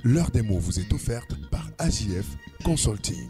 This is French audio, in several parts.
L'heure des mots vous est offerte par AJF Consulting.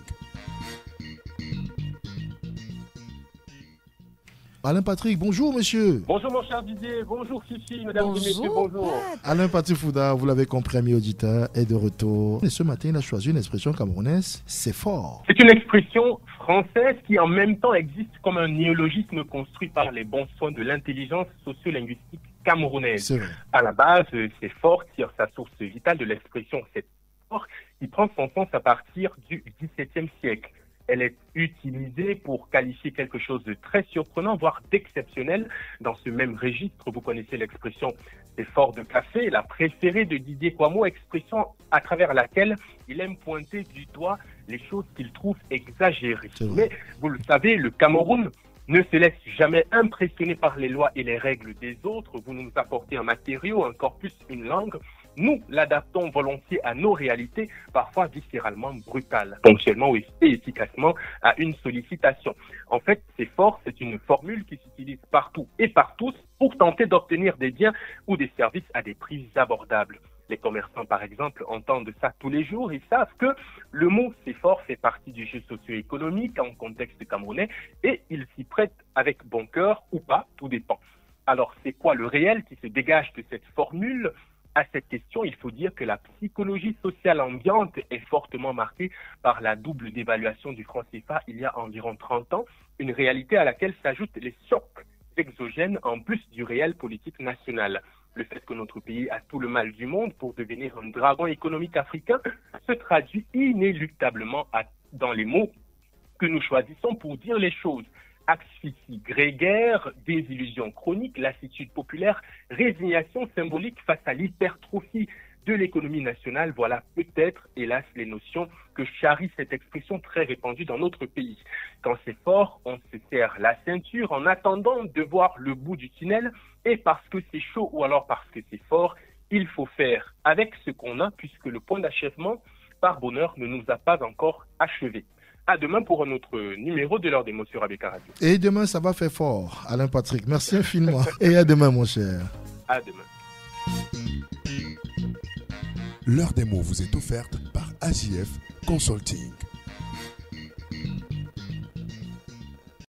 Alain Patrick, bonjour monsieur. Bonjour mon cher Didier, bonjour Fifi, mesdames et messieurs, bonjour. Alain Patrick Fouda, vous l'avez compris, ami auditeur, est de retour. Et ce matin, il a choisi une expression camerounaise, c'est fort. C'est une expression française qui en même temps existe comme un néologisme construit par les bons soins de l'intelligence socio-linguistique camerounaise. C'est vrai. À la base, c'est fort tire sa source vitale de l'expression c'est fort qui prend son sens à partir du XVIIe siècle. Elle est utilisée pour qualifier quelque chose de très surprenant, voire d'exceptionnel. Dans ce même registre, vous connaissez l'expression « c'est fort de café », la préférée de Didier Quamo, expression à travers laquelle il aime pointer du doigt les choses qu'il trouve exagérées. Mais vous le savez, le Cameroun ne se laisse jamais impressionner par les lois et les règles des autres. Vous nous apportez un matériau, un corpus, une langue. Nous l'adaptons volontiers à nos réalités, parfois viscéralement brutales, ponctuellement et efficacement à une sollicitation. En fait, c'est fort, c'est une formule qui s'utilise partout et par tous pour tenter d'obtenir des biens ou des services à des prix abordables. Les commerçants, par exemple, entendent ça tous les jours et savent que le mot « c'est fort » fait partie du jeu socio-économique en contexte camerounais et ils s'y prêtent avec bon cœur ou pas, tout dépend. Alors, c'est quoi le réel qui se dégage de cette formule ? À cette question, il faut dire que la psychologie sociale ambiante est fortement marquée par la double dévaluation du franc CFA il y a environ 30 ans, une réalité à laquelle s'ajoutent les chocs exogènes en plus du réel politique national. Le fait que notre pays a tout le mal du monde pour devenir un dragon économique africain se traduit inéluctablement dans les mots que nous choisissons pour dire les choses. Asphyxie grégaire, désillusion chronique, lassitude populaire, résignation symbolique face à l'hypertrophie de l'économie nationale. Voilà peut-être, hélas, les notions que charrie cette expression très répandue dans notre pays. Quand c'est fort, on se serre la ceinture en attendant de voir le bout du tunnel et parce que c'est chaud ou alors parce que c'est fort, il faut faire avec ce qu'on a puisque le point d'achèvement, par bonheur, ne nous a pas encore achevé. À demain pour un autre numéro de l'heure des mots sur ABK Radio. Et demain, ça va faire fort, Alain Patrick. Merci infiniment. Et à demain, mon cher. À demain. L'heure des mots vous est offerte par AJF Consulting.